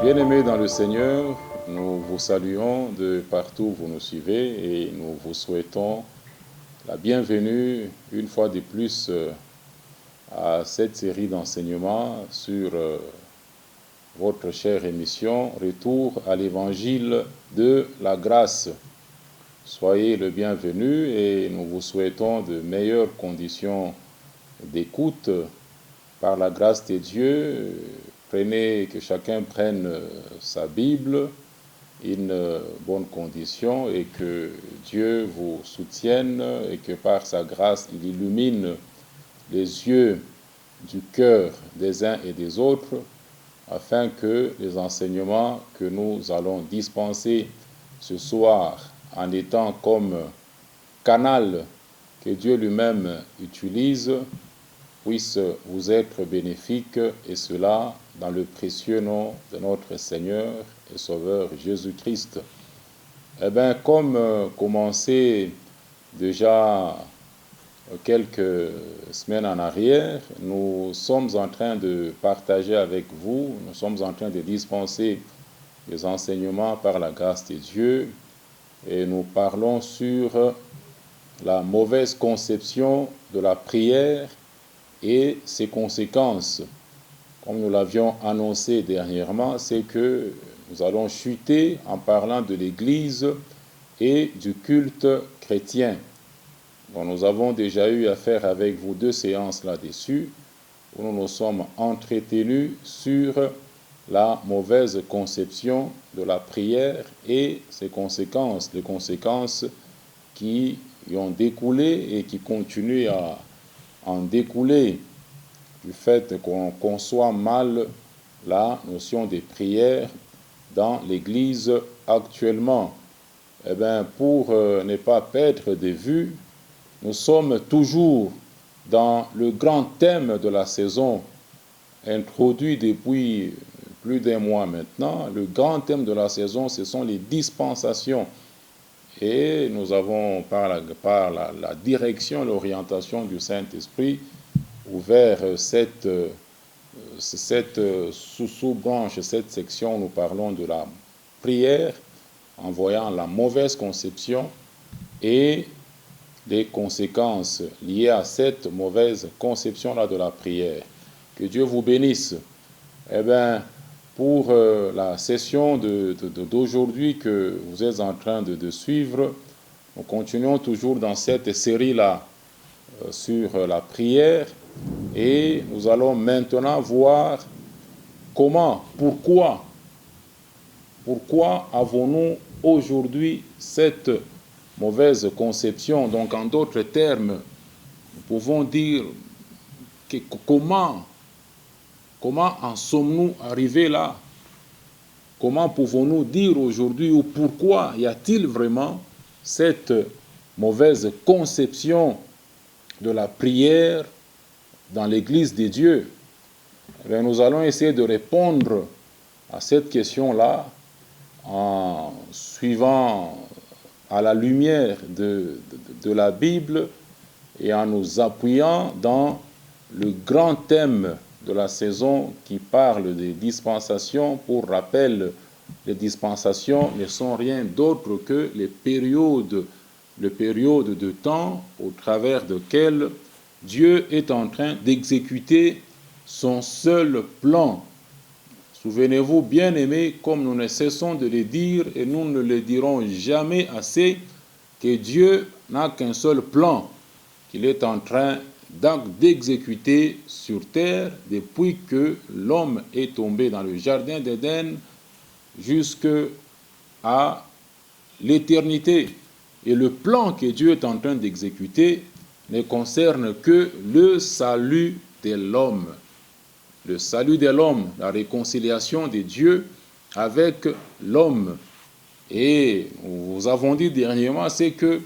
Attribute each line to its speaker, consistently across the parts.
Speaker 1: Bien-aimés dans le Seigneur, nous vous saluons de partout où vous nous suivez et nous vous souhaitons la bienvenue une fois de plus à cette série d'enseignements sur votre chère émission Retour à l'Évangile de la grâce. Soyez le bienvenu et nous vous souhaitons de meilleures conditions d'écoute par la grâce de Dieu. Que chacun prenne sa Bible, une bonne condition, et que Dieu vous soutienne et que par sa grâce, il illumine les yeux du cœur des uns et des autres, afin que les enseignements que nous allons dispenser ce soir, en étant comme canal que Dieu lui-même utilise, puissent vous être bénéfiques, et cela dans le précieux nom de notre Seigneur et Sauveur Jésus-Christ. Eh bien, comme commencé déjà quelques semaines en arrière, nous sommes en train de partager avec vous, nous sommes en train de dispenser des enseignements par la grâce de Dieu, et nous parlons sur la mauvaise conception de la prière et ses conséquences. Comme nous l'avions annoncé dernièrement, c'est que nous allons chuter en parlant de l'Église et du culte chrétien. Donc nous avons déjà eu à faire avec vous 2 séances là-dessus, où nous nous sommes entretenus sur la mauvaise conception de la prière et ses conséquences, les conséquences qui y ont découlé et qui continuent à en découler du fait qu'on conçoit mal la notion de prière dans l'Église actuellement. Eh bien, pour ne pas perdre de vue, nous sommes toujours dans le grand thème de la saison, introduit depuis plus d'un mois maintenant. Le grand thème de la saison, ce sont les dispensations. Et nous avons, par la direction, l'orientation du Saint-Esprit, ouvert cette sous-branche, cette section, nous parlons de la prière, en voyant la mauvaise conception et les conséquences liées à cette mauvaise conception-là de la prière. Que Dieu vous bénisse. Eh bien, pour la session d'aujourd'hui que vous êtes en train de suivre, nous continuons toujours dans cette série-là sur la prière, et nous allons maintenant voir pourquoi avons-nous aujourd'hui cette mauvaise conception. Donc en d'autres termes, nous pouvons dire comment en sommes-nous arrivés là? Comment pouvons-nous dire aujourd'hui, ou pourquoi y a-t-il vraiment cette mauvaise conception de la prière dans l'Église de Dieu? Eh bien, nous allons essayer de répondre à cette question-là en suivant à la lumière de la Bible et en nous appuyant dans le grand thème de la saison qui parle des dispensations. Pour rappel, les dispensations ne sont rien d'autre que les périodes de temps au travers desquelles Dieu est en train d'exécuter son seul plan. Souvenez-vous, bien-aimés, comme nous ne cessons de le dire, et nous ne le dirons jamais assez, que Dieu n'a qu'un seul plan qu'il est en train d'exécuter sur terre depuis que l'homme est tombé dans le jardin d'Éden jusqu'à l'éternité. Et le plan que Dieu est en train d'exécuter ne concerne que le salut de l'homme. Le salut de l'homme, la réconciliation de Dieu avec l'homme. Et nous avons dit dernièrement, c'est que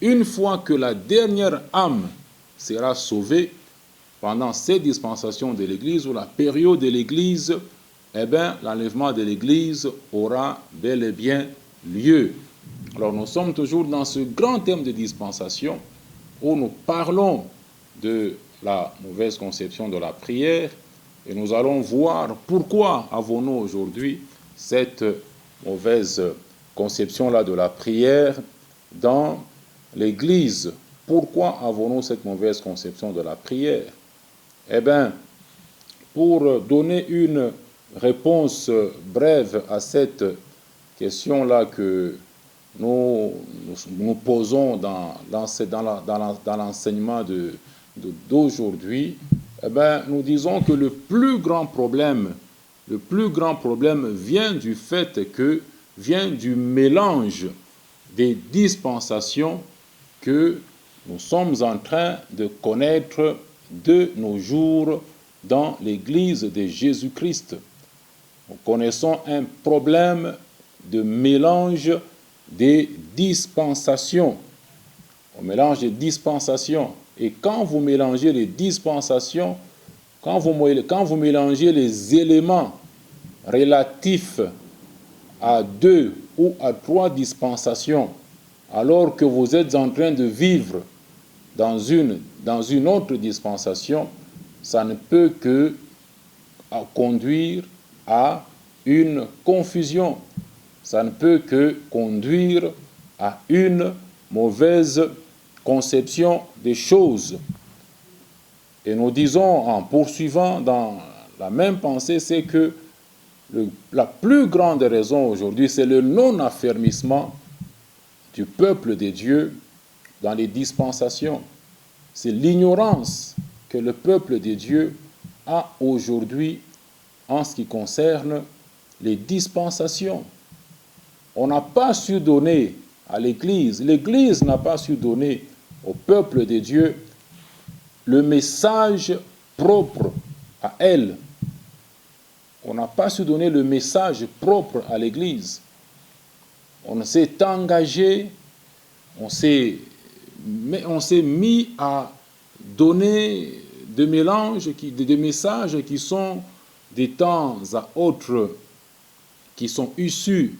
Speaker 1: une fois que la dernière âme sera sauvée pendant cette dispensation de l'Église ou la période de l'Église, eh bien, l'enlèvement de l'Église aura bel et bien lieu. Alors, nous sommes toujours dans ce grand thème de dispensation où nous parlons de la mauvaise conception de la prière Et nous allons voir pourquoi avons-nous aujourd'hui cette mauvaise conception-là de la prière dans l'Église. Pourquoi avons-nous cette mauvaise conception de la prière? Eh bien, pour donner une réponse brève à cette question-là que nous posons dans l'enseignement d'aujourd'hui, eh bien, nous disons que le plus grand problème vient du fait vient du mélange des dispensations que nous sommes en train de connaître de nos jours dans l'Église de Jésus-Christ. Nous connaissons un problème de mélange des dispensations. On mélange des dispensations. Et quand vous mélangez les dispensations, quand vous mélangez les éléments relatifs à 2 ou à 3 dispensations, alors que vous êtes en train de vivre dans une autre dispensation, ça ne peut que conduire à une confusion. Ça ne peut que conduire à une mauvaise conception des choses. Et nous disons, en poursuivant dans la même pensée, c'est que la plus grande raison aujourd'hui, c'est le non-affermissement du peuple de Dieu dans les dispensations. C'est l'ignorance que le peuple de Dieu a aujourd'hui en ce qui concerne les dispensations. On n'a pas su donner à l'Église, l'Église n'a pas su donner au peuple de Dieu le message propre à elle. On n'a pas su donner le message propre à l'Église. On s'est engagé, on s'est mis à donner des messages qui sont de temps à autre, qui sont issus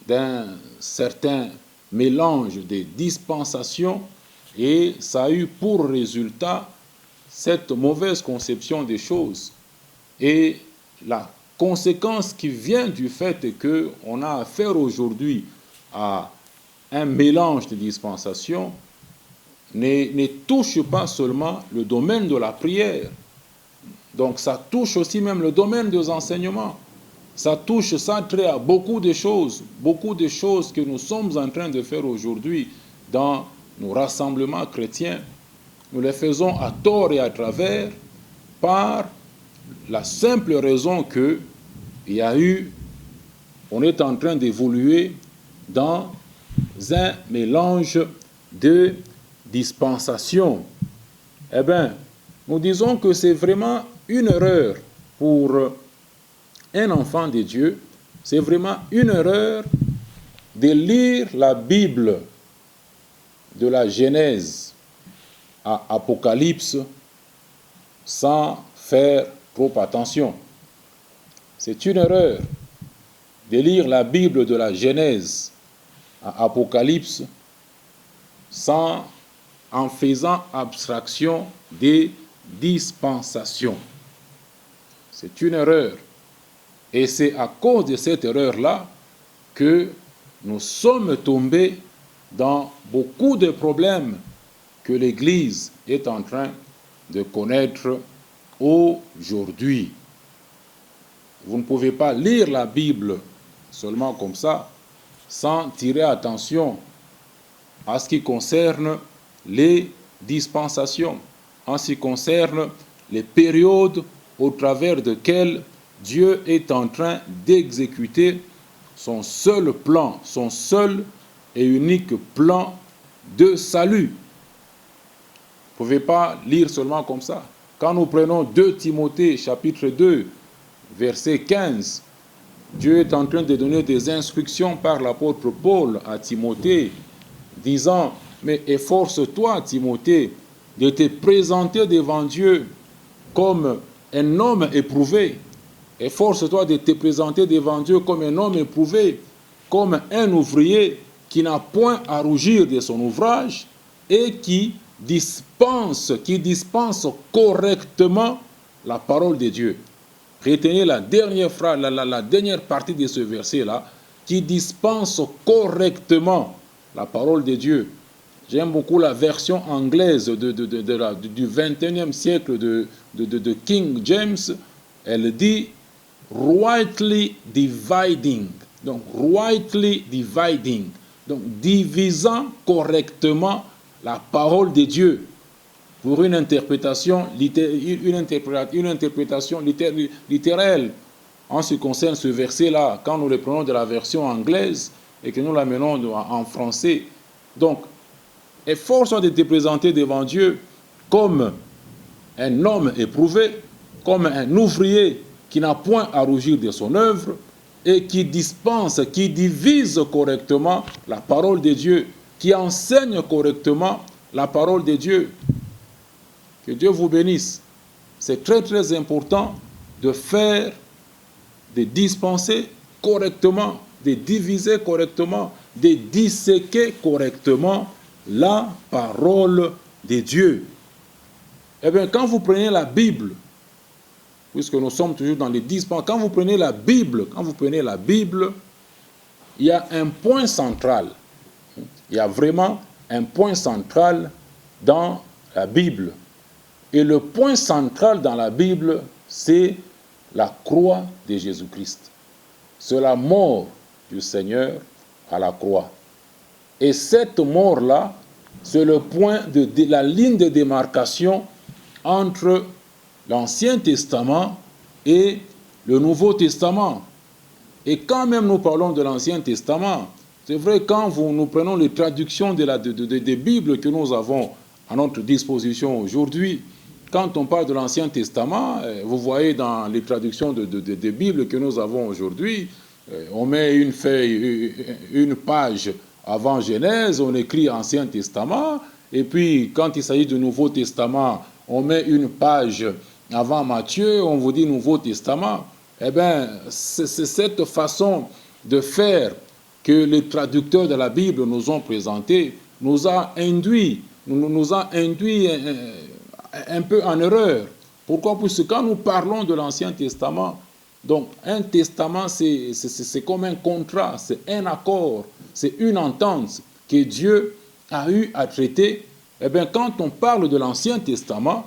Speaker 1: d'un certain mélange de dispensations, et ça a eu pour résultat cette mauvaise conception des choses. Et la conséquence qui vient du fait qu'on a affaire aujourd'hui à un mélange de dispensations ne touche pas seulement le domaine de la prière. Donc ça touche aussi même le domaine des enseignements. Ça trait à beaucoup de choses que nous sommes en train de faire aujourd'hui dans nos rassemblements chrétiens. Nous les faisons à tort et à travers par la simple raison on est en train d'évoluer dans un mélange de dispensations. Eh bien, nous disons que c'est vraiment une erreur pour un enfant de Dieu, c'est vraiment une erreur de lire la Bible de la Genèse à Apocalypse sans faire trop attention. C'est une erreur de lire la Bible de la Genèse à Apocalypse en faisant abstraction des dispensations. C'est une erreur. Et c'est à cause de cette erreur-là que nous sommes tombés dans beaucoup de problèmes que l'Église est en train de connaître aujourd'hui. Vous ne pouvez pas lire la Bible seulement comme ça, sans tirer attention à ce qui concerne les dispensations, en ce qui concerne les périodes au travers desquelles Dieu est en train d'exécuter son seul plan, son seul et unique plan de salut. Vous ne pouvez pas lire seulement comme ça. Quand nous prenons 2 Timothée, chapitre 2, verset 15, Dieu est en train de donner des instructions par l'apôtre Paul à Timothée, disant, mais efforce-toi, Timothée, de te présenter devant Dieu comme un homme éprouvé. Efforce-toi de te présenter devant Dieu comme un homme éprouvé, comme un ouvrier qui n'a point à rougir de son ouvrage et qui dispense correctement la parole de Dieu. retenez la dernière phrase, la dernière partie de ce verset-là, qui dispense correctement la parole de Dieu. J'aime beaucoup la version anglaise du 21e siècle de King James. Elle dit « rightly dividing ». Donc, « rightly dividing ». Donc, divisant correctement la parole de Dieu pour une interprétation littérale. En ce qui concerne ce verset-là, quand nous le prenons de la version anglaise et que nous l'amenons en français, donc, efforce de te présenter devant Dieu comme un homme éprouvé, comme un ouvrier qui n'a point à rougir de son œuvre et qui dispense, qui divise correctement la parole de Dieu, qui enseigne correctement la parole de Dieu. Que Dieu vous bénisse. C'est très très important de faire, de dispenser correctement, de diviser correctement, de disséquer correctement la parole de Dieu. Eh bien, quand vous prenez la Bible, puisque nous sommes toujours dans les dispenses, quand vous prenez la Bible, il y a un point central. Il y a vraiment un point central dans la Bible. Et le point central dans la Bible, c'est la croix de Jésus-Christ. C'est la mort du Seigneur à la croix. Et cette mort-là, c'est le point de la ligne de démarcation entre l'Ancien Testament et le Nouveau Testament. Et quand même nous parlons de l'Ancien Testament, c'est vrai, quand nous prenons les traductions des Bibles que nous avons à notre disposition aujourd'hui, quand on parle de l'Ancien Testament, vous voyez dans les traductions des Bibles que nous avons aujourd'hui, on met une page avant Genèse, on écrit Ancien Testament, et puis quand il s'agit du Nouveau Testament, on met une page avant Matthieu, on vous dit Nouveau Testament. Eh bien, c'est cette façon de faire que les traducteurs de la Bible nous ont présenté, nous a induit un peu en erreur. Pourquoi? Parce que quand nous parlons de l'Ancien Testament, donc un testament, c'est comme un contrat, c'est un accord, c'est une entente que Dieu a eu à traiter. Eh bien, quand on parle de l'Ancien Testament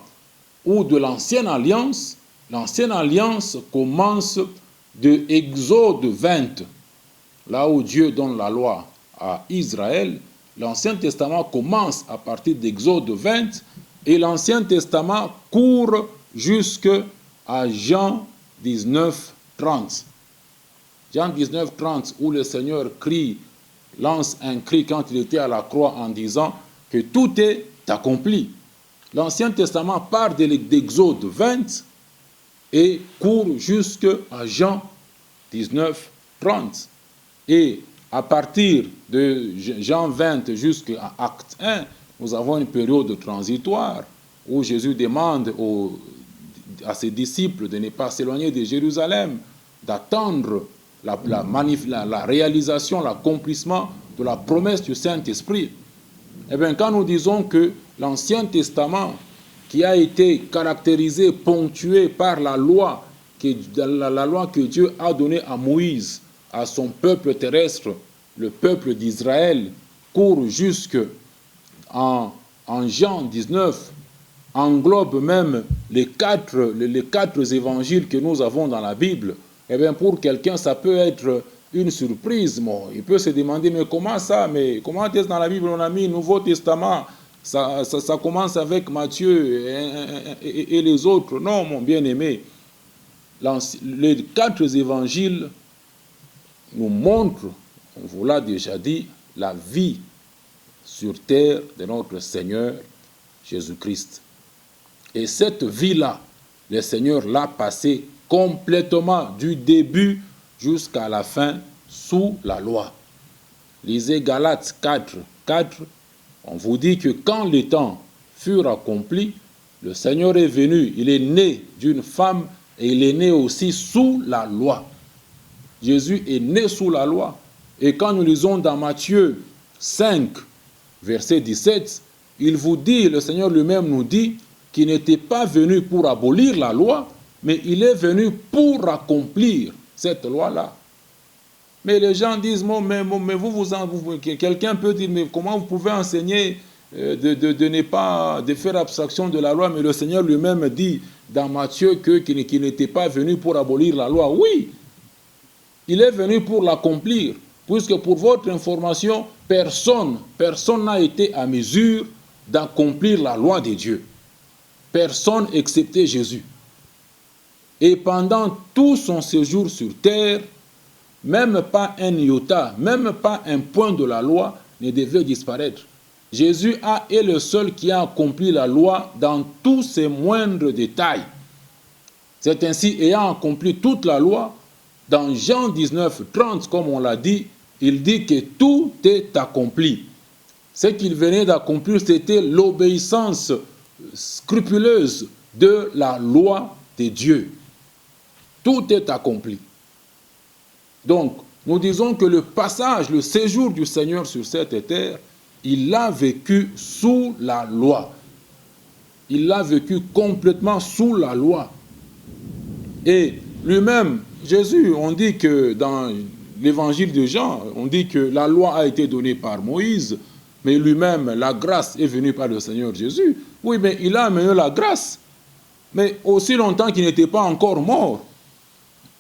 Speaker 1: ou de l'Ancienne Alliance commence de Exode 20, là où Dieu donne la loi à Israël. L'Ancien Testament commence à partir d'Exode 20 et l'Ancien Testament court jusqu'à Jean 19, 30. Jean 19, 30, où le Seigneur lance un cri quand il était à la croix en disant que tout est accompli. L'Ancien Testament part d'Exode 20 et court jusqu'à Jean 19, 30. Et à partir de Jean 20 jusqu'à Acte 1, nous avons une période transitoire où Jésus demande à ses disciples de ne pas s'éloigner de Jérusalem, d'attendre la réalisation, l'accomplissement de la promesse du Saint-Esprit. Eh bien, quand nous disons que l'Ancien Testament, qui a été caractérisé, ponctué par la loi que Dieu a donnée à Moïse, à son peuple terrestre, le peuple d'Israël, court jusqu'en Jean 19, englobe même les quatre évangiles que nous avons dans la Bible. Eh bien, pour quelqu'un, ça peut être une surprise. Bon, il peut se demander, mais comment ça? Mais comment est-ce dans la Bible on a mis le Nouveau Testament? Ça commence avec Matthieu et les autres. Non, mon bien-aimé. Les quatre évangiles nous montrent, on vous l'a déjà dit, la vie sur terre de notre Seigneur Jésus-Christ. Et cette vie-là, le Seigneur l'a passée complètement du début jusqu'à la fin sous la loi. Lisez Galates 4, on vous dit que quand les temps furent accomplis, le Seigneur est venu, il est né d'une femme et il est né aussi sous la loi. Jésus est né sous la loi. Et quand nous lisons dans Matthieu 5, verset 17, il vous dit, le Seigneur lui-même nous dit qu'il n'était pas venu pour abolir la loi, mais il est venu pour accomplir cette loi-là. Mais les gens disent, quelqu'un peut dire, mais comment vous pouvez enseigner de ne pas de faire abstraction de la loi, mais le Seigneur lui-même dit dans Matthieu qu'il n'était pas venu pour abolir la loi. Oui, il est venu pour l'accomplir, puisque pour votre information, personne n'a été à mesure d'accomplir la loi de Dieu. Personne excepté Jésus. Et pendant tout son séjour sur terre, même pas un iota, même pas un point de la loi ne devait disparaître. Jésus est le seul qui a accompli la loi dans tous ses moindres détails. C'est ainsi, ayant accompli toute la loi, dans Jean 19, 30, comme on l'a dit, il dit que tout est accompli. Ce qu'il venait d'accomplir, c'était l'obéissance scrupuleuse de la loi de Dieu. Tout est accompli. Donc, nous disons que le passage, le séjour du Seigneur sur cette terre, il l'a vécu sous la loi. Il l'a vécu complètement sous la loi. Et lui-même, Jésus, on dit que dans l'évangile de Jean, on dit que la loi a été donnée par Moïse, mais lui-même, la grâce est venue par le Seigneur Jésus. Oui, mais il a amené la grâce. Mais aussi longtemps qu'il n'était pas encore mort,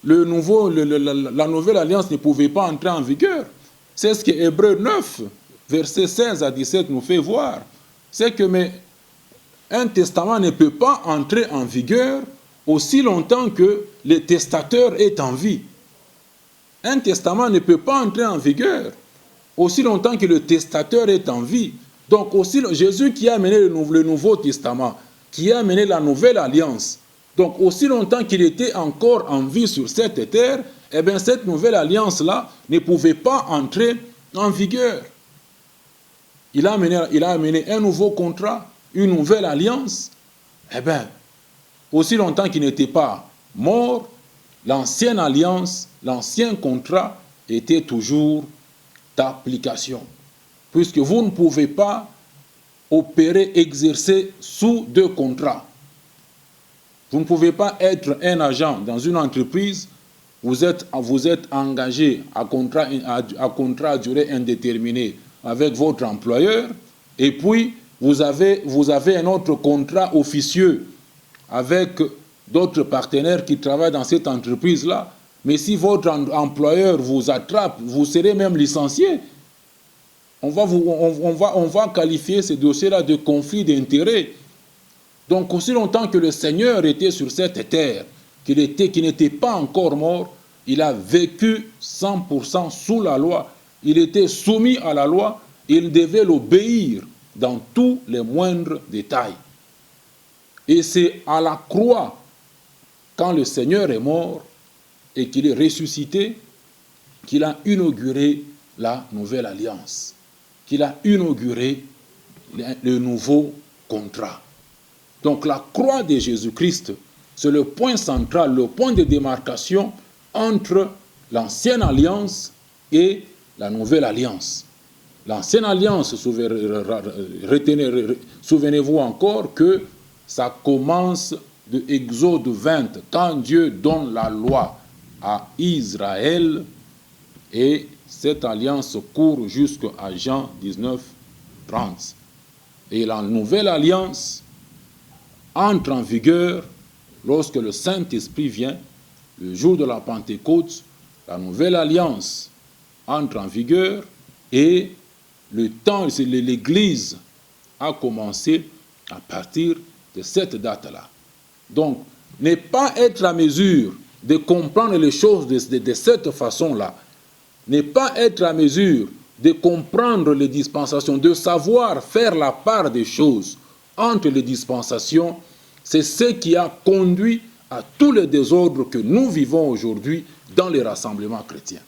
Speaker 1: la nouvelle alliance ne pouvait pas entrer en vigueur. C'est ce que Hébreux 9, versets 16 à 17 nous fait voir. C'est que un testament ne peut pas entrer en vigueur aussi longtemps que le testateur est en vie. Un testament ne peut pas entrer en vigueur aussi longtemps que le testateur est en vie. Donc aussi Jésus qui a amené le Nouveau Testament, qui a amené la nouvelle alliance. Donc aussi longtemps qu'il était encore en vie sur cette terre, eh bien cette nouvelle alliance-là ne pouvait pas entrer en vigueur. Il a amené un nouveau contrat, une nouvelle alliance. Eh bien, aussi longtemps qu'il n'était pas mort, l'ancienne alliance, l'ancien contrat était toujours d'application. Puisque vous ne pouvez pas opérer, exercer sous deux contrats. Vous ne pouvez pas être un agent dans une entreprise, vous êtes engagé à contrat à durée indéterminée avec votre employeur, et puis vous avez un autre contrat officieux avec d'autres partenaires qui travaillent dans cette entreprise-là. Mais si votre employeur vous attrape, vous serez même licencié. On va qualifier ces dossiers-là de conflit d'intérêts. Donc, aussi longtemps que le Seigneur était sur cette terre, qu'il n'était pas encore mort, il a vécu 100% sous la loi. Il était soumis à la loi, il devait l'obéir dans tous les moindres détails. Et c'est à la croix, quand le Seigneur est mort et qu'il est ressuscité, qu'il a inauguré la nouvelle alliance, qu'il a inauguré le nouveau contrat. Donc la croix de Jésus-Christ, c'est le point central, le point de démarcation entre l'ancienne alliance et la nouvelle alliance. L'ancienne alliance, souvenez-vous encore que ça commence de Exode 20, quand Dieu donne la loi à Israël, et cette alliance court jusqu'à Jean 19, 30. Et la nouvelle alliance entre en vigueur lorsque le Saint-Esprit vient, le jour de la Pentecôte. La nouvelle alliance entre en vigueur et le temps, l'Église a commencé à partir de cette date-là. Donc, ne pas être à mesure de comprendre les choses de cette façon-là, ne pas être à mesure de comprendre les dispensations, de savoir faire la part des choses entre les dispensations, c'est ce qui a conduit à tous les désordres que nous vivons aujourd'hui dans les rassemblements chrétiens.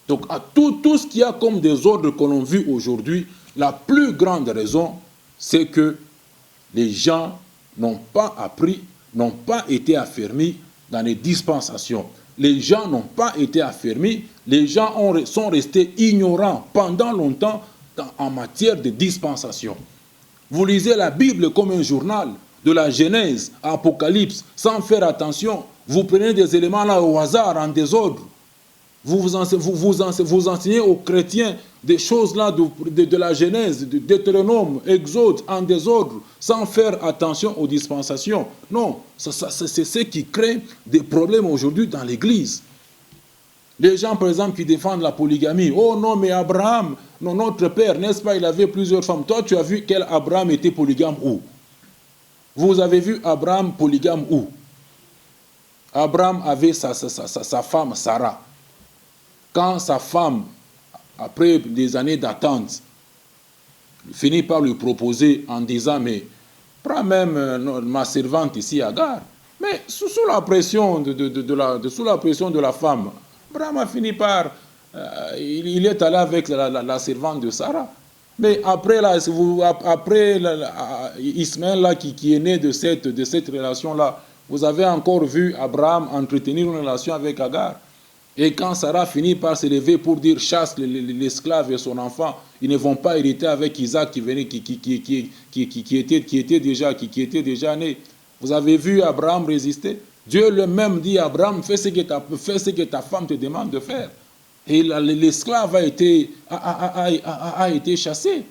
Speaker 1: Donc, à tout ce qu'il y a comme désordre que l'on vit aujourd'hui, la plus grande raison, c'est que les gens n'ont pas appris, n'ont pas été affermis dans les dispensations. Les gens n'ont pas été affermis, les gens sont restés ignorants pendant longtemps en matière de dispensation. Vous lisez la Bible comme un journal.
Speaker 2: de la Genèse à Apocalypse, sans faire attention, vous prenez des éléments là au hasard, en désordre. Vous enseignez aux chrétiens des choses là de la Genèse, de Deutéronome, Exode, en désordre, sans faire attention aux dispensations. Non, c'est ce qui crée des problèmes aujourd'hui dans l'Église. Les gens, par exemple, qui défendent la polygamie. Oh non, mais Abraham, non, notre père, n'est-ce pas, il avait plusieurs femmes. Toi, tu as vu quel Abraham était polygame où? Vous avez vu Abraham polygame où? Abraham avait sa femme Sarah. Quand sa femme, après des années d'attente, finit par lui proposer en disant, mais prends même ma servante ici, Agar. Mais sous la pression sous la pression de la femme, Abraham a fini par, il est allé avec la servante de Sarah. Mais après, Ismaël là, qui est né de cette relation-là, vous avez encore vu Abraham entretenir une relation avec Agar. Et quand Sarah finit par se lever pour dire chasse l'esclave et son enfant, ils ne vont pas hériter avec Isaac qui était déjà né. Vous avez vu Abraham résister? Dieu lui-même dit à Abraham, fais ce que ta femme te demande de faire. Et l'esclave a été chassé.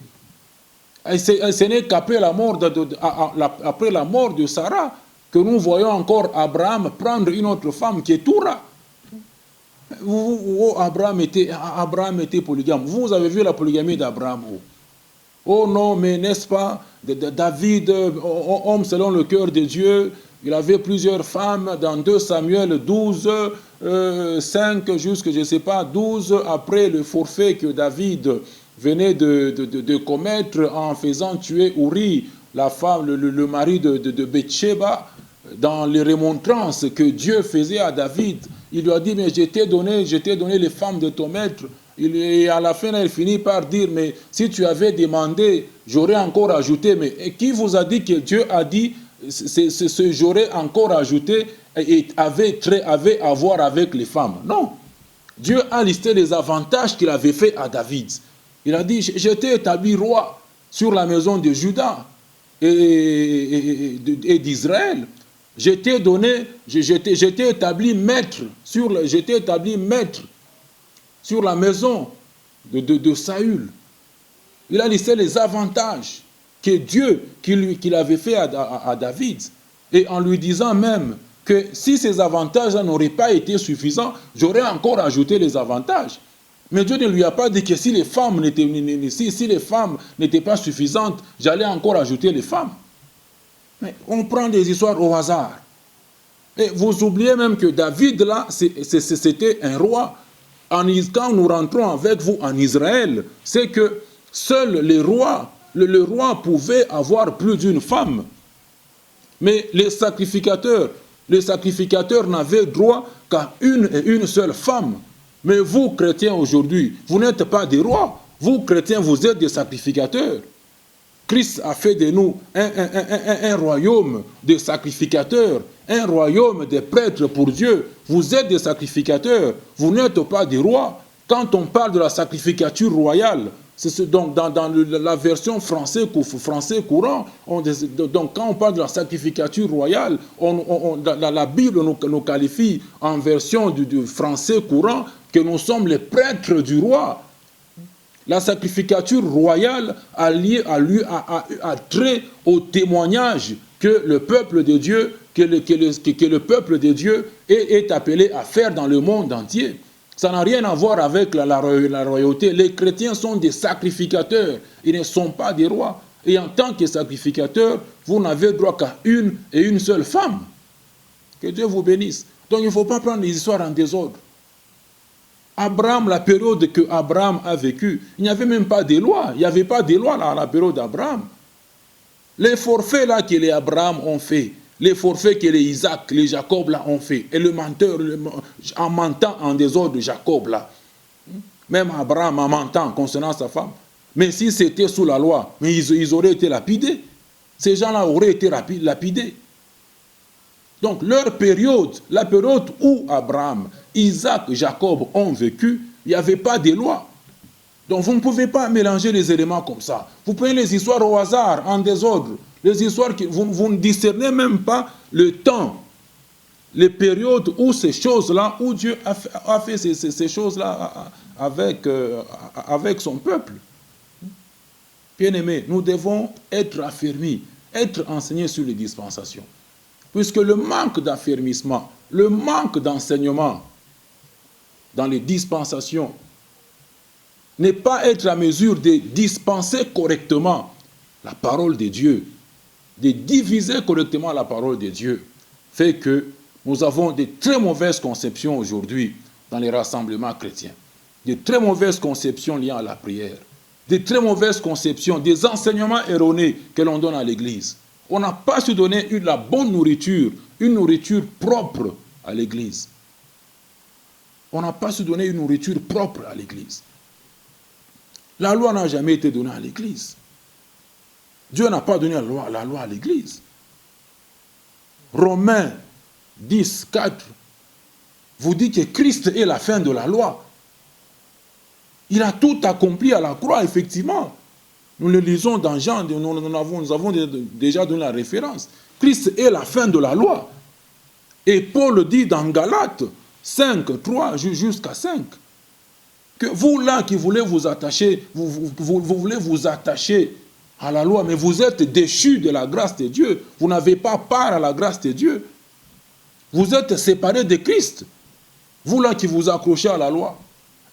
Speaker 2: Ce n'est qu'après la mort de Sarah que nous voyons encore Abraham prendre une autre femme qui est Toura. Abraham était polygame. Vous avez vu la polygamie d'Abraham. Oh non, mais n'est-ce pas, David, homme selon le cœur de Dieu, il avait plusieurs femmes dans 2 Samuel 12, 5 jusqu'à, je ne sais pas, 12, après le forfait que David venait de commettre en faisant tuer Uri, la femme, le mari de Bathsheba, dans les remontrances que Dieu faisait à David. Il lui a dit, mais je t'ai donné les femmes de ton maître. Et à la fin, il finit par dire, mais si tu avais demandé, j'aurais encore ajouté. Mais qui vous a dit que Dieu a dit, ce j'aurais encore ajouté et avait à voir avec les femmes? Non. Dieu a listé les avantages qu'il avait fait à David. Il a dit, je t'ai établi roi sur la maison de Juda et d'Israël. Je t'ai établi maître sur la maison de Saül. Il a listé les avantages que Dieu qu'il avait fait à David. Et en lui disant même que si ces avantages n'auraient pas été suffisants, j'aurais encore ajouté les avantages. Mais Dieu ne lui a pas dit que si les femmes n'étaient pas suffisantes, j'allais encore ajouter les femmes. Mais on prend des histoires au hasard. Et vous oubliez même que David, là, c'était un roi. Quand nous rentrons avec vous en Israël, c'est que seuls les rois, le roi pouvait avoir plus d'une femme. Mais les sacrificateurs n'avaient droit qu'à une seule femme. Mais vous, chrétiens, aujourd'hui, vous n'êtes pas des rois. Vous, chrétiens, vous êtes des sacrificateurs. Christ a fait de nous un royaume de sacrificateurs, un royaume de prêtres pour Dieu. Vous êtes des sacrificateurs, vous n'êtes pas des rois. Quand on parle de la sacrificature royale, donc dans la version français courant, donc quand on parle de la sacrificature royale, la Bible nous qualifie en version du français courant que nous sommes les prêtres du roi. La sacrificature royale a trait au témoignage que le peuple de Dieu, est appelé à faire dans le monde entier. Ça n'a rien à voir avec la royauté. Les chrétiens sont des sacrificateurs, ils ne sont pas des rois. Et en tant que sacrificateurs, vous n'avez droit qu'à une seule femme. Que Dieu vous bénisse. Donc il ne faut pas prendre les histoires en désordre. Abraham, la période que Abraham a vécue, il n'y avait même pas de loi. Il n'y avait pas de loi là, à la période d'Abraham. Les forfaits là que les Abraham ont fait, les forfaits que les Isaac, les Jacob là ont fait, et le menteur, en mentant en désordre Jacob là, même Abraham en mentant concernant sa femme, mais si c'était sous la loi, mais ils auraient été lapidés. Ces gens-là auraient été lapidés. Donc leur période, la période où Abraham, Isaac, Jacob ont vécu, il n'y avait pas de loi. Donc vous ne pouvez pas mélanger les éléments comme ça. Vous prenez les histoires au hasard, en désordre. Les histoires que vous ne discernez même pas le temps, les périodes où ces choses-là, où Dieu a fait ces choses-là avec son peuple. Bien-aimés, nous devons être affermis, être enseignés sur les dispensations. Puisque le manque d'affermissement, le manque d'enseignement dans les dispensations n'est pas être à mesure de dispenser correctement la parole de Dieu, de diviser correctement la parole de Dieu, fait que nous avons de très mauvaises conceptions aujourd'hui dans les rassemblements chrétiens. De très mauvaises conceptions liées à la prière. De très mauvaises conceptions, des enseignements erronés que l'on donne à l'Église. On n'a pas su donner la bonne nourriture, une nourriture propre à l'Église. On n'a pas su donner une nourriture propre à l'Église. La loi n'a jamais été donnée à l'Église. Dieu n'a pas donné la loi à l'Église. Romains 10, 4 vous dit que Christ est la fin de la loi. Il a tout accompli à la croix, effectivement. Nous le lisons dans Jean, nous avons déjà donné la référence. Christ est la fin de la loi. Et Paul dit dans Galates 5, 3 jusqu'à 5, que vous là qui voulez vous attacher, vous voulez vous attacher à la loi, mais vous êtes déchus de la grâce de Dieu. Vous n'avez pas part à la grâce de Dieu. Vous êtes séparés de Christ. Vous là qui vous accrochez à la loi.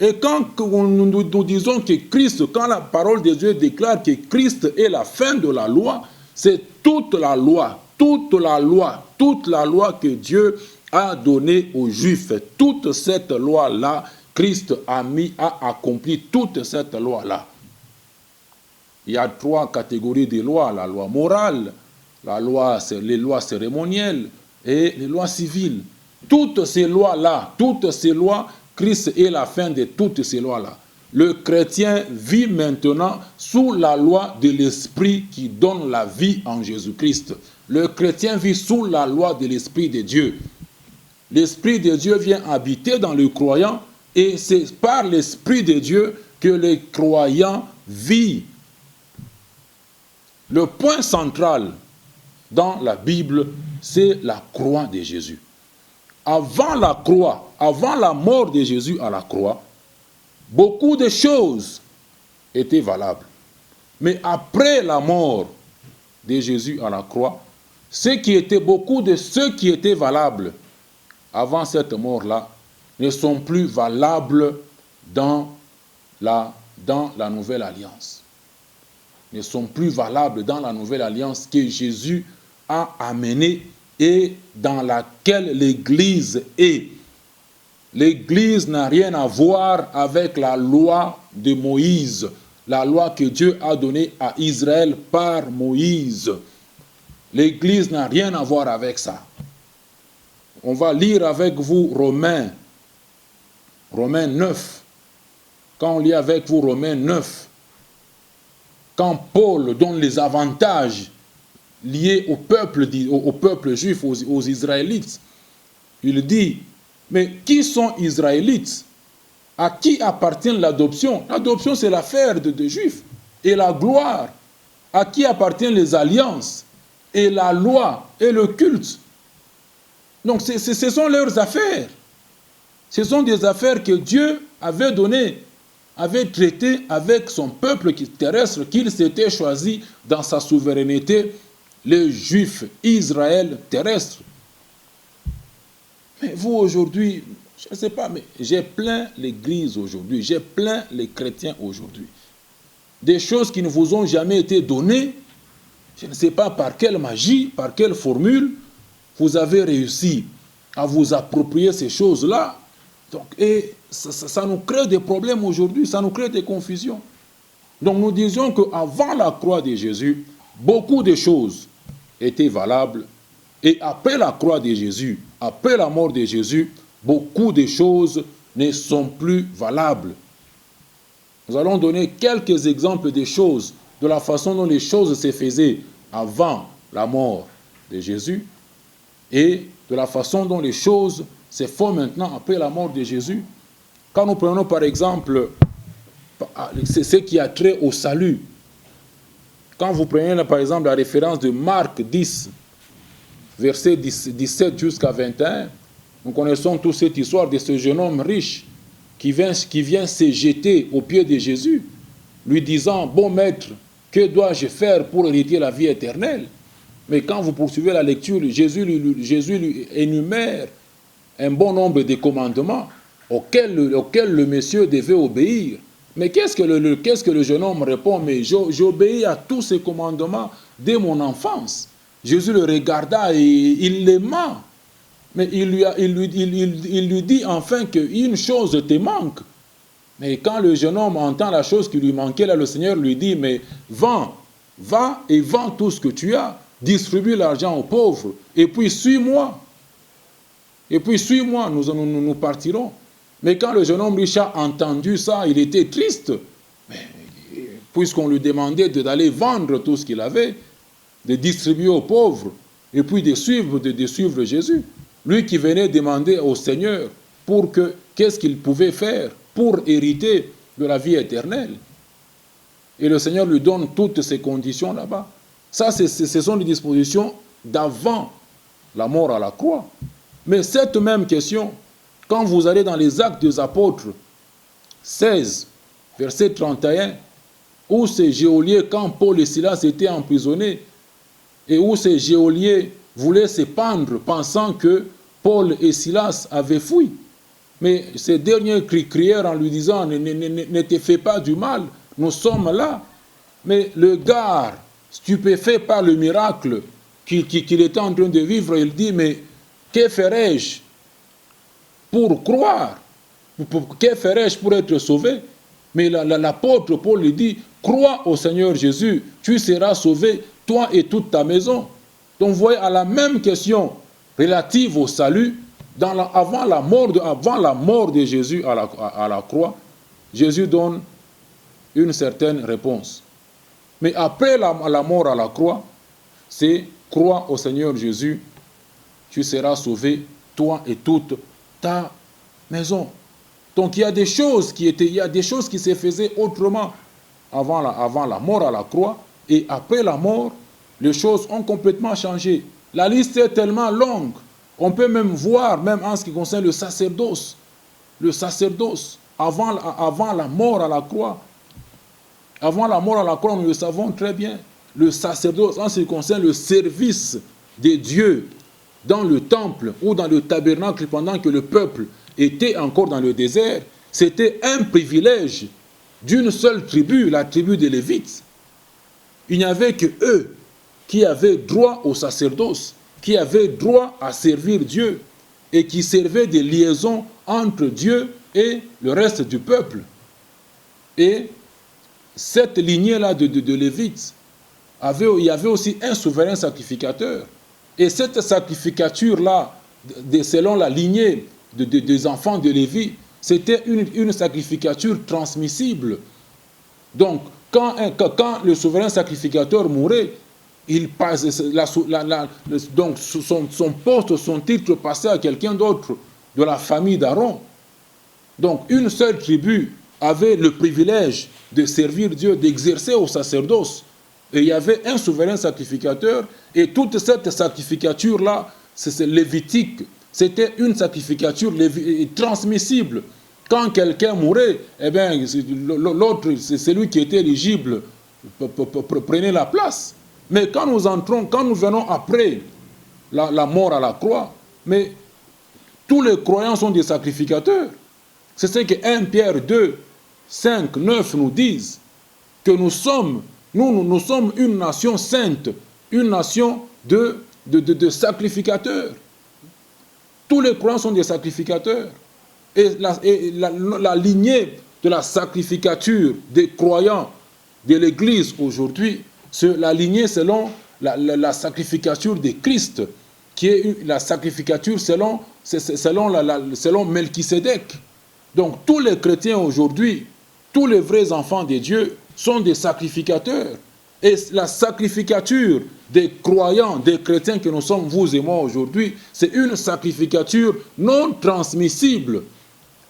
Speaker 2: Et quand nous disons que Christ, quand la parole de Dieu déclare que Christ est la fin de la loi, c'est toute la loi que Dieu a donnée aux Juifs. Toute cette loi-là, Christ a accompli toute cette loi-là. Il y a 3 catégories de lois. La loi morale, les lois cérémonielles et les lois civiles. Toutes ces lois-là, Christ est la fin de toutes ces lois-là. Le chrétien vit maintenant sous la loi de l'Esprit qui donne la vie en Jésus-Christ. Le chrétien vit sous la loi de l'Esprit de Dieu. L'Esprit de Dieu vient habiter dans le croyant et c'est par l'Esprit de Dieu que le croyant vit. Le point central dans la Bible, c'est la croix de Jésus. Avant la croix, avant la mort de Jésus à la croix, beaucoup de choses étaient valables. Mais après la mort de Jésus à la croix, beaucoup de ceux qui étaient valables avant cette mort-là ne sont plus valables dans la nouvelle alliance. Ne sont plus valables dans la nouvelle alliance que Jésus a amenée et dans laquelle l'Église est. L'Église n'a rien à voir avec la loi de Moïse, la loi que Dieu a donnée à Israël par Moïse. L'Église n'a rien à voir avec ça. On va lire avec vous Romains 9. Quand on lit avec vous Romains 9, quand Paul donne les avantages liés au peuple juif, aux Israélites, il dit, mais qui sont Israélites? À qui appartient l'adoption? L'adoption, c'est l'affaire des Juifs. Et la gloire, à qui appartiennent les alliances? Et la loi et le culte. Donc, ce sont leurs affaires. Ce sont des affaires que Dieu avait données, avait traitées avec son peuple terrestre qu'il s'était choisi dans sa souveraineté, les Juifs, Israël terrestre. Mais vous aujourd'hui, je ne sais pas, mais j'ai plein l'Église aujourd'hui, j'ai plein les chrétiens aujourd'hui. Des choses qui ne vous ont jamais été données, je ne sais pas par quelle magie, par quelle formule, vous avez réussi à vous approprier ces choses-là. Donc, et ça nous crée des problèmes aujourd'hui, ça nous crée des confusions. Donc nous disions qu'avant la croix de Jésus, beaucoup de choses étaient valables. Et après la croix de Jésus, après la mort de Jésus, beaucoup de choses ne sont plus valables. Nous allons donner quelques exemples des choses, de la façon dont les choses se faisaient avant la mort de Jésus et de la façon dont les choses se font maintenant après la mort de Jésus. Quand nous prenons par exemple ce qui a trait au salut Quand vous prenez là, par exemple la référence de Marc 10, verset 17 jusqu'à 21, nous connaissons toute cette histoire de ce jeune homme riche qui vient se jeter aux pieds de Jésus, lui disant, bon maître, que dois-je faire pour hériter la vie éternelle? Mais quand vous poursuivez la lecture, Jésus lui énumère un bon nombre de commandements auxquels le monsieur devait obéir. Mais qu'est-ce que le jeune homme répond? Mais j'obéis à tous ces commandements dès mon enfance. Jésus le regarda et il l'aima. Mais il lui dit enfin qu'une chose te manque. Mais quand le jeune homme entend la chose qui lui manquait, là, le Seigneur lui dit, mais va et vends tout ce que tu as, distribue l'argent aux pauvres, et puis suis-moi. Et puis suis-moi, nous partirons. Mais quand le jeune homme riche a entendu ça, il était triste, puisqu'on lui demandait d'aller vendre tout ce qu'il avait, de distribuer aux pauvres, et puis de suivre Jésus. Lui qui venait demander au Seigneur qu'est-ce qu'il pouvait faire pour hériter de la vie éternelle. Et le Seigneur lui donne toutes ces conditions là-bas. Ça, ce sont les dispositions d'avant la mort à la croix. Mais cette même question, quand vous allez dans les Actes des Apôtres 16, verset 31, où ces geôliers, quand Paul et Silas étaient emprisonnés, et où ces geôliers voulaient se pendre, pensant que Paul et Silas avaient fui. Mais ces derniers crièrent en lui disant, ne te fais pas du mal, nous sommes là. Mais le gars, stupéfait par le miracle qu'il était en train de vivre, il dit, mais que ferais-je pour croire? Que ferais-je pour être sauvé? Mais l'apôtre Paul lui dit, crois au Seigneur Jésus, tu seras sauvé, toi et toute ta maison. Donc vous voyez, à la même question relative au salut, avant la mort de Jésus à la croix, Jésus donne une certaine réponse. Mais après la mort à la croix, c'est crois au Seigneur Jésus, tu seras sauvé, toi et toute ta maison. Donc il y a des choses qui se faisaient autrement avant la mort à la croix, et après la mort, les choses ont complètement changé. La liste est tellement longue. On peut même voir, même en ce qui concerne le sacerdoce, avant la mort à la croix. Avant la mort à la croix, nous le savons très bien, le sacerdoce, en ce qui concerne le service de Dieu dans le temple ou dans le tabernacle pendant que le peuple était encore dans le désert, c'était un privilège d'une seule tribu, la tribu des Lévites. Il n'y avait que eux qui avaient droit au sacerdoce, qui avaient droit à servir Dieu et qui servaient de liaison entre Dieu et le reste du peuple. Et cette lignée-là de Lévites, il y avait aussi un souverain sacrificateur. Et cette sacrificature-là, selon la lignée des enfants de Lévi, c'était une sacrificature transmissible. Donc, quand le souverain sacrificateur mourait, donc son poste, son titre passait à quelqu'un d'autre de la famille d'Aaron. Donc, une seule tribu avait le privilège de servir Dieu, d'exercer au sacerdoce. Et il y avait un souverain sacrificateur, et toute cette sacrificature-là, c'est lévitique, c'était une sacrificature transmissible. Quand quelqu'un mourait, eh bien, l'autre, c'est celui qui était éligible, prenait la place. Mais quand nous venons après la mort à la croix, mais tous les croyants sont des sacrificateurs. C'est ce que 1 Pierre 2, 5, 9 nous disent, que nous sommes une nation sainte, une nation de sacrificateurs. Tous les croyants sont des sacrificateurs. Et la lignée de la sacrificature des croyants de l'Église aujourd'hui, c'est la lignée selon la sacrificature de Christ, qui est la sacrificature selon Melchisédek. Donc tous les chrétiens aujourd'hui, tous les vrais enfants de Dieu sont des sacrificateurs. Et la sacrificature des croyants, des chrétiens que nous sommes, vous et moi aujourd'hui, c'est une sacrificature non transmissible.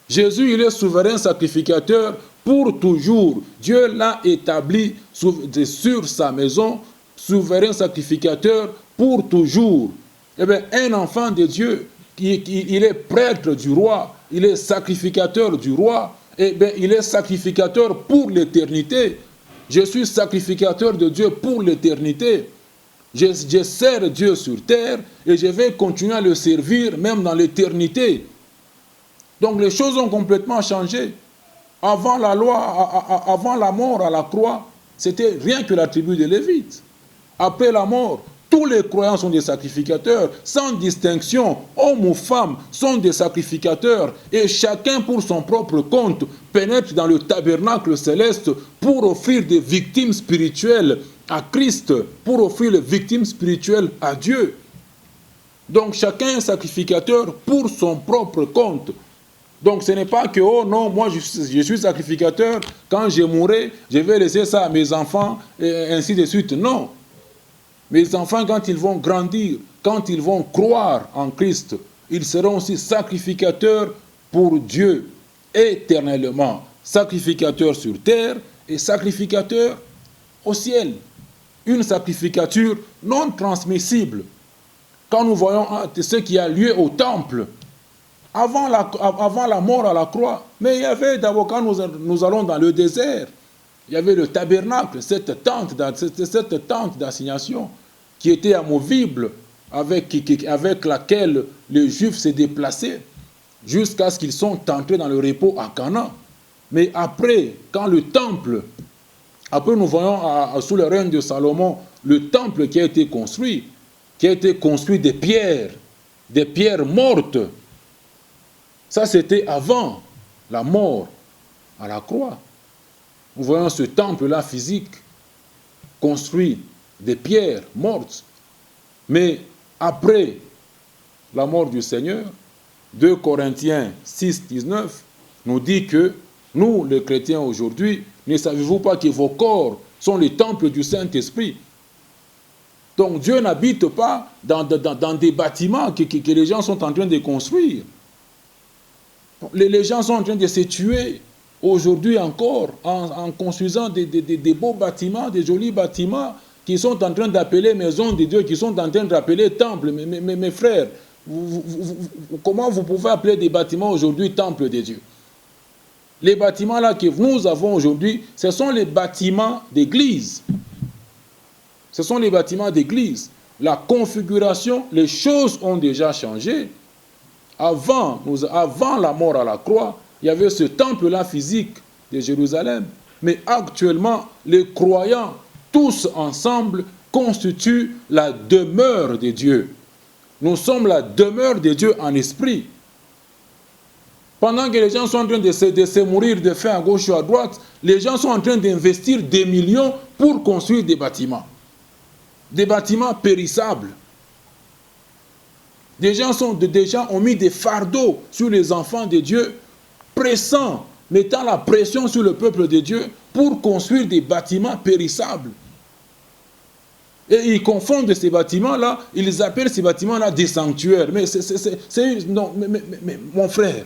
Speaker 2: Jésus, il est souverain sacrificateur pour toujours. Dieu l'a établi sur sa maison, souverain sacrificateur pour toujours. Eh bien, un enfant de Dieu, il est prêtre du roi, il est sacrificateur du roi, eh bien, il est sacrificateur pour l'éternité. Je suis sacrificateur de Dieu pour l'éternité. Je sers Dieu sur terre et je vais continuer à le servir même dans l'éternité. Donc les choses ont complètement changé. Avant la loi, avant la mort à la croix, c'était rien que la tribu de Lévite. Après la mort, tous les croyants sont des sacrificateurs, sans distinction, hommes ou femmes sont des sacrificateurs, et chacun pour son propre compte pénètre dans le tabernacle céleste pour offrir des victimes spirituelles à Christ, pour offrir les victimes spirituelles à Dieu. Donc chacun est sacrificateur pour son propre compte. Donc ce n'est pas que, oh non, moi je suis sacrificateur, quand je mourrai, je vais laisser ça à mes enfants, et ainsi de suite. Non. Mes enfants, quand ils vont grandir, quand ils vont croire en Christ, ils seront aussi sacrificateurs pour Dieu, éternellement. Sacrificateurs sur terre et sacrificateurs au ciel. Une sacrificature non transmissible. Quand nous voyons ce qui a lieu au temple, avant la mort à la croix, mais il y avait d'abord, quand nous allons dans le désert, il y avait le tabernacle, cette tente d'assignation qui était amovible, avec laquelle les Juifs se déplaçaient jusqu'à ce qu'ils sont entrés dans le repos à Canaan. Mais après, quand le temple, après nous voyons sous le règne de Salomon, le temple qui a été construit des pierres mortes. Ça, c'était avant la mort à la croix. Nous voyons ce temple-là physique, construit des pierres mortes. Mais après la mort du Seigneur, 2 Corinthiens 6, 19, nous dit que nous, les chrétiens aujourd'hui, ne savez-vous pas que vos corps sont les temples du Saint-Esprit? Donc Dieu n'habite pas dans des bâtiments que les gens sont en train de construire. Les gens sont en train de se tuer aujourd'hui encore en construisant des beaux bâtiments, des jolis bâtiments qui sont en train d'appeler maison de Dieu, qui sont en train d'appeler temple. Mes frères, comment vous pouvez appeler des bâtiments aujourd'hui temple de Dieu? Les bâtiments là que nous avons aujourd'hui, ce sont les bâtiments d'église. Ce sont les bâtiments d'église. La configuration, les choses ont déjà changé. Avant la mort à la croix, il y avait ce temple-là physique de Jérusalem. Mais actuellement, les croyants, tous ensemble, constituent la demeure de Dieu. Nous sommes la demeure de Dieu en esprit. Pendant que les gens sont en train de se mourir de faim à gauche ou à droite, les gens sont en train d'investir des millions pour construire des bâtiments. Des bâtiments périssables. Des gens ont mis des fardeaux sur les enfants de Dieu, pressant, mettant la pression sur le peuple de Dieu pour construire des bâtiments périssables. Et ils confondent ces bâtiments-là, ils appellent ces bâtiments-là des sanctuaires. Mais non, mon frère,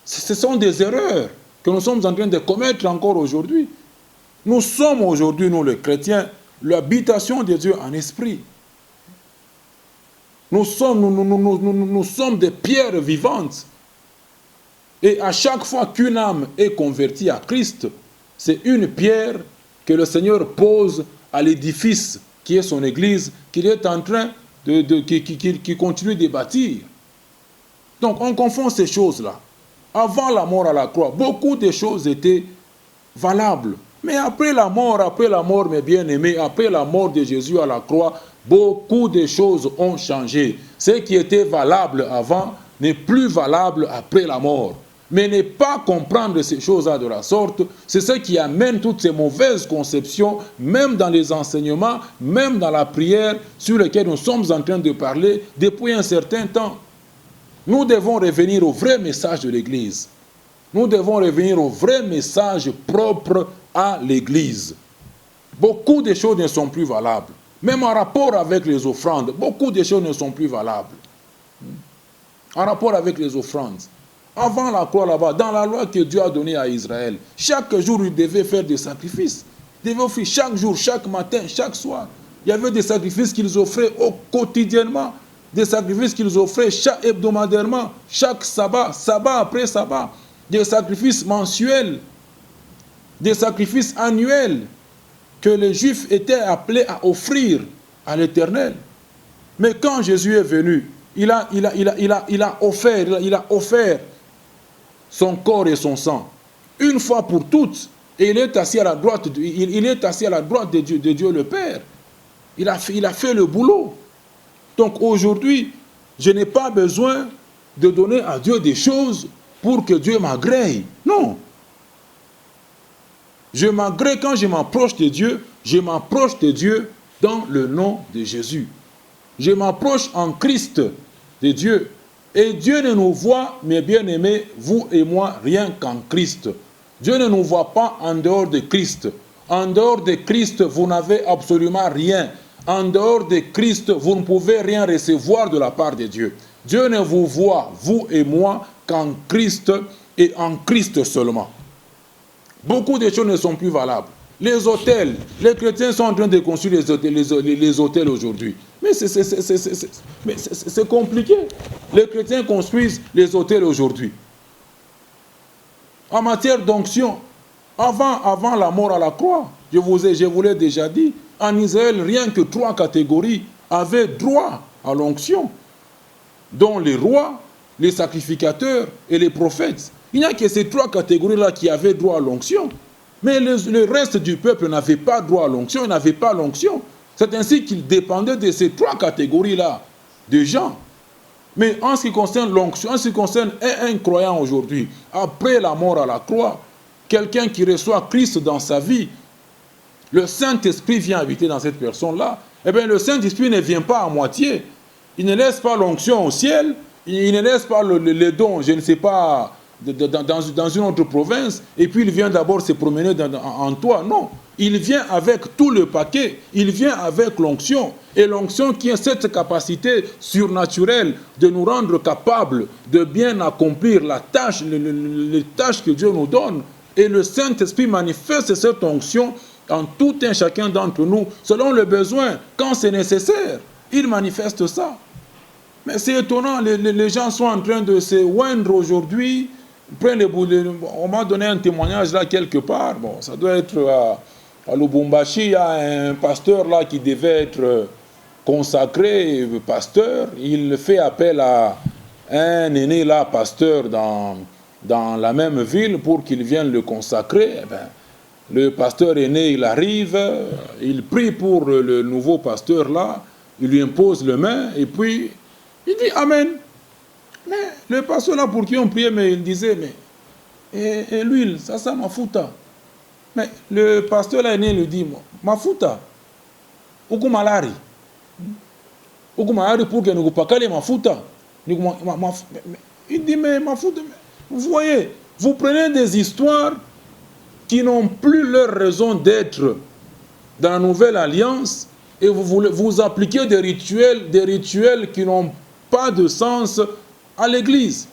Speaker 2: ce sont des erreurs que nous sommes en train de commettre encore aujourd'hui. Nous sommes aujourd'hui, nous les chrétiens, l'habitation de Dieu en esprit. Nous sommes des pierres vivantes. Et à chaque fois qu'une âme est convertie à Christ, c'est une pierre que le Seigneur pose à l'édifice qui est son Église, qu'il est en train qui continue de bâtir. Donc on confond ces choses-là. Avant la mort à la croix, beaucoup de choses étaient valables. Mais après la mort, mes bien-aimés, après la mort de Jésus à la croix, beaucoup de choses ont changé. Ce qui était valable avant n'est plus valable après la mort. Mais ne pas comprendre ces choses-là de la sorte, c'est ce qui amène toutes ces mauvaises conceptions, même dans les enseignements, même dans la prière, sur lesquelles nous sommes en train de parler depuis un certain temps. Nous devons revenir au vrai message de l'Église. Nous devons revenir au vrai message propre à l'Église. Beaucoup de choses ne sont plus valables. Même en rapport avec les offrandes, beaucoup de choses ne sont plus valables. En rapport avec les offrandes. Avant la croix là-bas, dans la loi que Dieu a donnée à Israël, chaque jour, il devait faire des sacrifices. Il devait offrir chaque jour, chaque matin, chaque soir. Il y avait des sacrifices qu'ils offraient quotidiennement, des sacrifices qu'ils offraient chaque hebdomadairement, chaque sabbat, sabbat après sabbat, des sacrifices mensuels, des sacrifices annuels que les Juifs étaient appelés à offrir à l'Éternel. Mais quand Jésus est venu, il a offert son corps et son sang, une fois pour toutes, et il est assis à la droite de Dieu le Père. Il a fait le boulot. Donc aujourd'hui, je n'ai pas besoin de donner à Dieu des choses pour que Dieu m'agrée. Non. Je m'agrée quand je m'approche de Dieu, je m'approche de Dieu dans le nom de Jésus. Je m'approche en Christ de Dieu. Et Dieu ne nous voit, mes bien-aimés, vous et moi, rien qu'en Christ. Dieu ne nous voit pas en dehors de Christ. En dehors de Christ, vous n'avez absolument rien. En dehors de Christ, vous ne pouvez rien recevoir de la part de Dieu. Dieu ne vous voit, vous et moi, qu'en Christ et en Christ seulement. Beaucoup de choses ne sont plus valables. Les hôtels, les chrétiens sont en train de construire les hôtels aujourd'hui. Mais c'est compliqué. Les chrétiens construisent les hôtels aujourd'hui. En matière d'onction, avant la mort à la croix, je vous l'ai déjà dit, en Israël, rien que 3 catégories avaient droit à l'onction, dont les rois, les sacrificateurs et les prophètes. Il n'y a que ces 3 catégories-là qui avaient droit à l'onction. Mais le reste du peuple n'avait pas droit à l'onction, il n'avait pas l'onction. C'est ainsi qu'il dépendait de ces 3 catégories-là de gens. Mais en ce qui concerne l'onction, en ce qui concerne un croyant aujourd'hui, après la mort à la croix, quelqu'un qui reçoit Christ dans sa vie, le Saint-Esprit vient habiter dans cette personne-là. Eh bien, le Saint-Esprit ne vient pas à moitié. Il ne laisse pas l'onction au ciel, il ne laisse pas le don, je ne sais pas, dans une autre province, et puis il vient d'abord se promener en toi. Non, il vient avec tout le paquet, il vient avec l'onction. Et l'onction qui a cette capacité surnaturelle de nous rendre capables de bien accomplir la tâche, les tâches que Dieu nous donne. Et le Saint-Esprit manifeste cette onction en tout un chacun d'entre nous, selon le besoin, quand c'est nécessaire. Il manifeste ça. Mais c'est étonnant, les gens sont en train de se oindre aujourd'hui. On m'a donné un témoignage là quelque part. Bon, ça doit être à Lubumbashi, il y a un pasteur là qui devait être consacré, pasteur. Il fait appel à un aîné là, pasteur, dans la même ville pour qu'il vienne le consacrer. Eh bien, le pasteur aîné, il arrive, il prie pour le nouveau pasteur là, il lui impose les mains et puis il dit Amen. Mais le pasteur là pour qui on priait, mais il disait, mais et l'huile, ça mafuta. Mais le pasteur là aîné lui dit, mafuta, uku malari pour que nous pakale mafuta. Il dit, mais mafuta, vous voyez, vous prenez des histoires qui n'ont plus leur raison d'être dans la nouvelle alliance et vous appliquez des rituels qui n'ont pas de sens à l'église.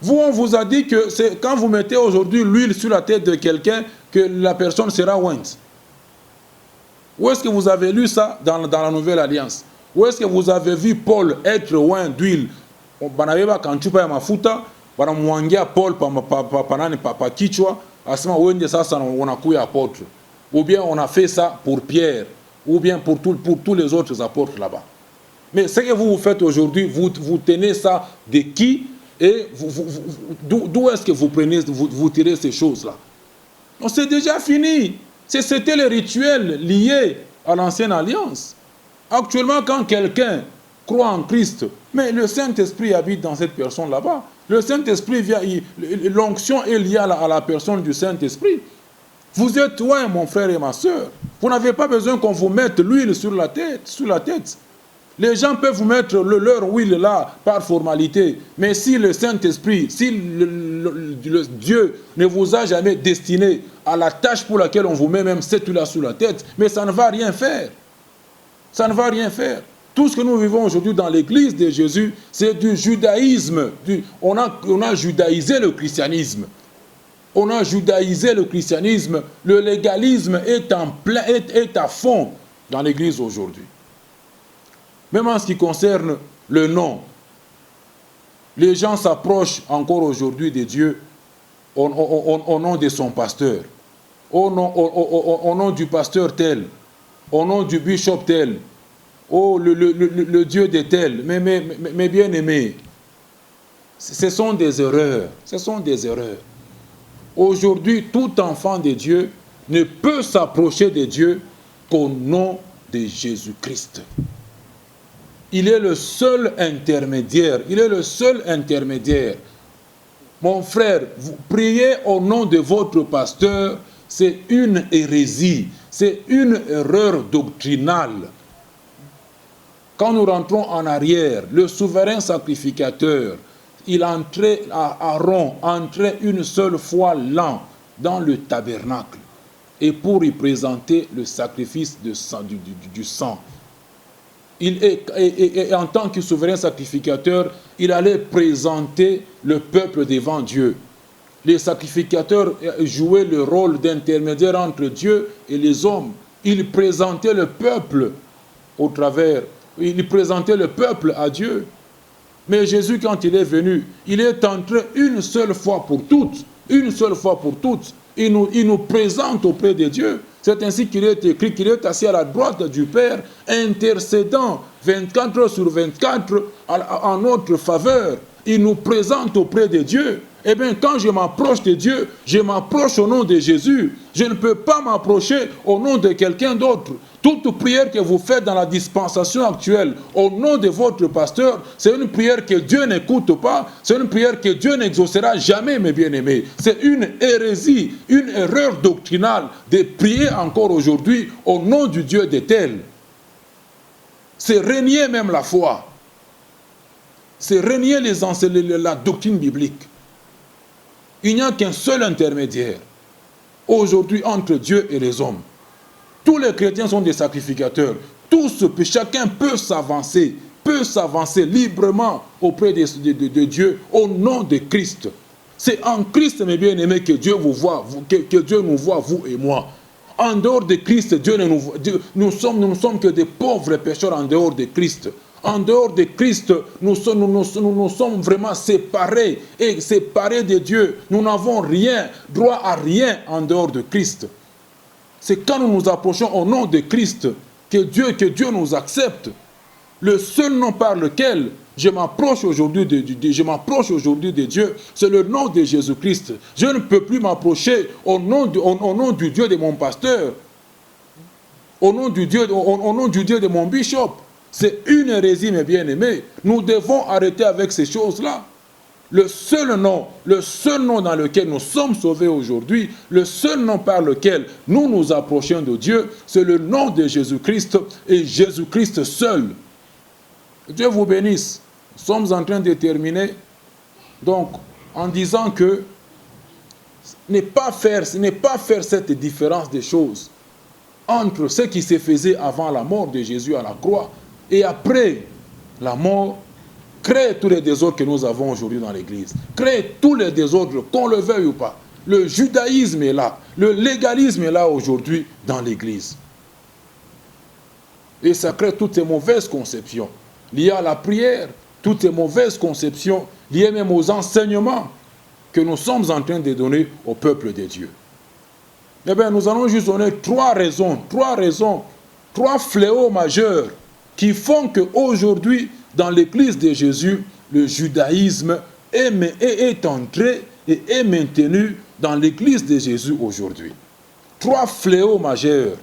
Speaker 2: Vous, on vous a dit que c'est quand vous mettez aujourd'hui l'huile sur la tête de quelqu'un que la personne sera ointe. Où est-ce que vous avez lu ça dans la nouvelle alliance? Où est-ce que vous avez vu Paul être oint d'huile? Banabeba kanchupa ya mafuta, banamwangia Paul pa kichwa, asema wende sasa unakuya apôtre. Ou bien on a fait ça pour Pierre, ou bien pour tous les autres apôtres là-bas. Mais ce que vous faites aujourd'hui, vous tenez ça de qui et d'où est-ce que vous tirez ces choses-là? C'est déjà fini. C'était les rituels liés à l'ancienne alliance. Actuellement, quand quelqu'un croit en Christ, mais le Saint-Esprit habite dans cette personne là-bas. Le Saint-Esprit vient, l'onction est liée à la personne du Saint-Esprit. Vous êtes loin, mon frère et ma soeur. Vous n'avez pas besoin qu'on vous mette l'huile sur la tête. Les gens peuvent vous mettre leur huile là par formalité. Mais si le Saint-Esprit, si le Dieu ne vous a jamais destiné à la tâche pour laquelle on vous met même cette huile là sur la tête, mais ça ne va rien faire. Ça ne va rien faire. Tout ce que nous vivons aujourd'hui dans l'église de Jésus, c'est du judaïsme. On a judaïsé le christianisme. On a judaïsé le christianisme. Le légalisme est à fond dans l'église aujourd'hui. Même en ce qui concerne le nom, les gens s'approchent encore aujourd'hui de Dieu au nom de son pasteur, au nom du pasteur tel, au nom du bishop tel, le Dieu de tel. Mais bien aimés, ce sont des erreurs. Ce sont des erreurs. Aujourd'hui, tout enfant de Dieu ne peut s'approcher de Dieu qu'au nom de Jésus-Christ. Il est le seul intermédiaire. Il est le seul intermédiaire. Mon frère, vous priez au nom de votre pasteur, c'est une hérésie, c'est une erreur doctrinale. Quand nous rentrons en arrière, le souverain sacrificateur, Aaron entrait une seule fois l'an dans le tabernacle et pour y présenter le sacrifice du sang. Et en tant que souverain sacrificateur, il allait présenter le peuple devant Dieu. Les sacrificateurs jouaient le rôle d'intermédiaire entre Dieu et les hommes. Ils présentaient le peuple il présentait le peuple à Dieu. Mais Jésus, quand il est venu, il est entré une seule fois pour toutes. Il nous présente auprès de Dieu. C'est ainsi qu'il est écrit qu'il est assis à la droite du Père, intercédant 24 heures sur 24 en notre faveur. Il nous présente auprès de Dieu. Eh bien, quand je m'approche de Dieu, je m'approche au nom de Jésus. Je ne peux pas m'approcher au nom de quelqu'un d'autre. Toute prière que vous faites dans la dispensation actuelle, au nom de votre pasteur, c'est une prière que Dieu n'écoute pas, c'est une prière que Dieu n'exaucera jamais, mes bien-aimés. C'est une hérésie, une erreur doctrinale de prier encore aujourd'hui au nom du Dieu de tel. C'est renier même la foi. C'est renier la doctrine biblique. Il n'y a qu'un seul intermédiaire aujourd'hui entre Dieu et les hommes. Tous les chrétiens sont des sacrificateurs. Chacun peut s'avancer librement auprès de Dieu au nom de Christ. C'est en Christ, mes bien-aimés, que Dieu vous voit, que Dieu nous voit, vous et moi. En dehors de Christ, nous ne sommes que des pauvres pécheurs en dehors de Christ. En dehors de Christ, nous sommes vraiment séparés de Dieu. Nous n'avons rien, droit à rien en dehors de Christ. C'est quand nous nous approchons au nom de Christ que Dieu nous accepte. Le seul nom par lequel je m'approche aujourd'hui de Dieu, c'est le nom de Jésus-Christ. Je ne peux plus m'approcher au nom du Dieu de mon pasteur, au nom du Dieu de mon bishop. C'est une hérésie, mes bien-aimés. Nous devons arrêter avec ces choses-là. Le seul nom dans lequel nous sommes sauvés aujourd'hui, le seul nom par lequel nous nous approchons de Dieu, c'est le nom de Jésus-Christ et Jésus-Christ seul. Dieu vous bénisse. Nous sommes en train de terminer, donc, en disant que ce n'est pas faire cette différence des choses entre ce qui se faisait avant la mort de Jésus à la croix et après la mort, crée tous les désordres que nous avons aujourd'hui dans l'Église. Crée tous les désordres, qu'on le veuille ou pas. Le judaïsme est là. Le légalisme est là aujourd'hui dans l'Église. Et ça crée toutes ces mauvaises conceptions liées à la prière, toutes ces mauvaises conceptions liées même aux enseignements que nous sommes en train de donner au peuple de Dieu. Eh bien, nous allons juste donner trois raisons, trois fléaux majeurs qui font qu'aujourd'hui, dans l'Église de Jésus, le judaïsme est entré et est maintenu dans l'Église de Jésus aujourd'hui. Trois fléaux majeurs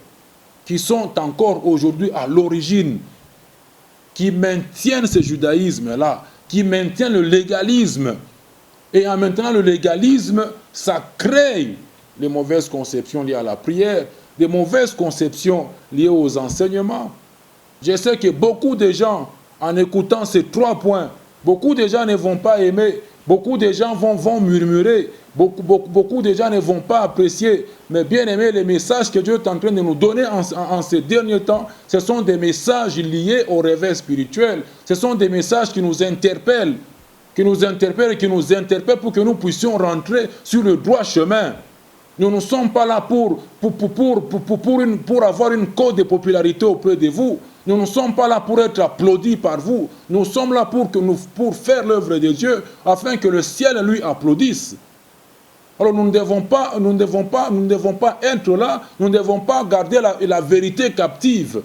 Speaker 2: qui sont encore aujourd'hui à l'origine, qui maintiennent ce judaïsme-là, qui maintiennent le légalisme. Et en maintenant le légalisme, ça crée les mauvaises conceptions liées à la prière, des mauvaises conceptions liées aux enseignements. Je sais que beaucoup de gens, en écoutant ces trois points, beaucoup de gens ne vont pas aimer Beaucoup de gens vont murmurer, beaucoup de gens ne vont pas apprécier. Mais bien aimé, les messages que Dieu est en train de nous donner en ces derniers temps, ce sont des messages liés au réveil spirituel. Ce sont des messages qui nous interpellent, pour que nous puissions rentrer sur le droit chemin. Nous ne sommes pas là pour avoir une cote de popularité auprès de vous. Nous ne sommes pas là pour être applaudis par vous. Nous sommes là pour faire l'œuvre de Dieu afin que le ciel lui applaudisse. Alors nous ne devons pas être là, nous ne devons pas garder la vérité captive.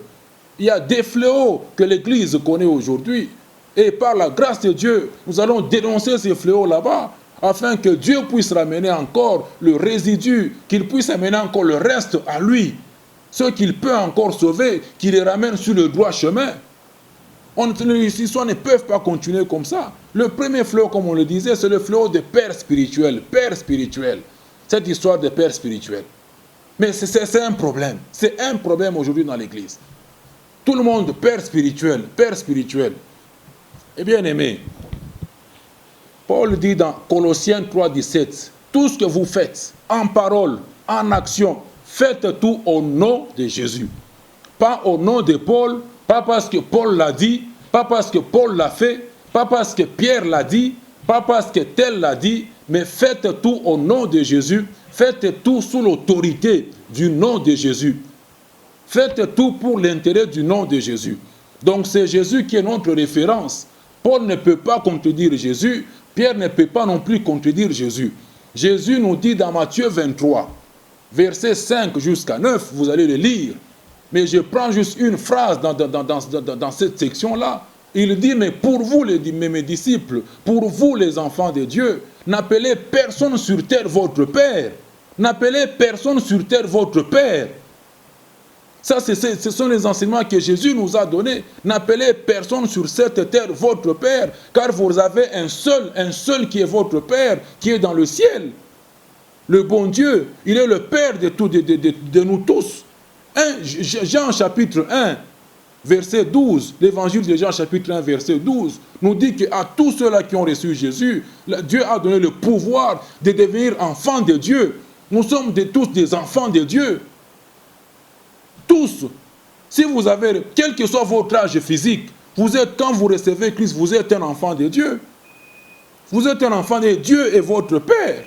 Speaker 2: Il y a des fléaux que l'Église connaît aujourd'hui. Et par la grâce de Dieu, nous allons dénoncer ces fléaux là-bas, afin que Dieu puisse ramener encore le résidu, qu'il puisse amener encore le reste à lui. Ceux qu'il peut encore sauver, qu'il les ramène sur le droit chemin. Les histoires ne peuvent pas continuer comme ça. Le premier fléau, comme on le disait, c'est le fléau de père spirituel. Père spirituel. Cette histoire de père spirituel. Mais c'est un problème. C'est un problème aujourd'hui dans l'Église. Tout le monde, père spirituel, père spirituel. Et bien aimé, Paul dit dans Colossiens 3,17, tout ce que vous faites, en parole, en action, faites tout au nom de Jésus. Pas au nom de Paul, pas parce que Paul l'a dit, pas parce que Paul l'a fait, pas parce que Pierre l'a dit, pas parce que tel l'a dit, mais faites tout au nom de Jésus, faites tout sous l'autorité du nom de Jésus. Faites tout pour l'intérêt du nom de Jésus. Donc c'est Jésus qui est notre référence. Paul ne peut pas contredire Jésus, Pierre ne peut pas non plus contredire Jésus. Jésus nous dit dans Matthieu 23, versets 5 jusqu'à 9, vous allez le lire. Mais je prends juste une phrase dans cette section-là. Il dit, mais pour vous, mes disciples, pour vous les enfants de Dieu, n'appelez personne sur terre votre Père. N'appelez personne sur terre votre Père. Ça, ce sont les enseignements que Jésus nous a donnés. N'appelez personne sur cette terre votre Père, car vous avez un seul qui est votre Père, qui est dans le ciel. Le bon Dieu, il est le Père de nous tous. Jean chapitre 1, verset 12, l'évangile de Jean chapitre 1, verset 12, nous dit qu'à tous ceux-là qui ont reçu Jésus, Dieu a donné le pouvoir de devenir enfants de Dieu. Nous sommes tous des enfants de Dieu. Tous. Si vous avez, quel que soit votre âge physique, quand vous recevez Christ, vous êtes un enfant de Dieu. Vous êtes un enfant de Dieu et votre Père.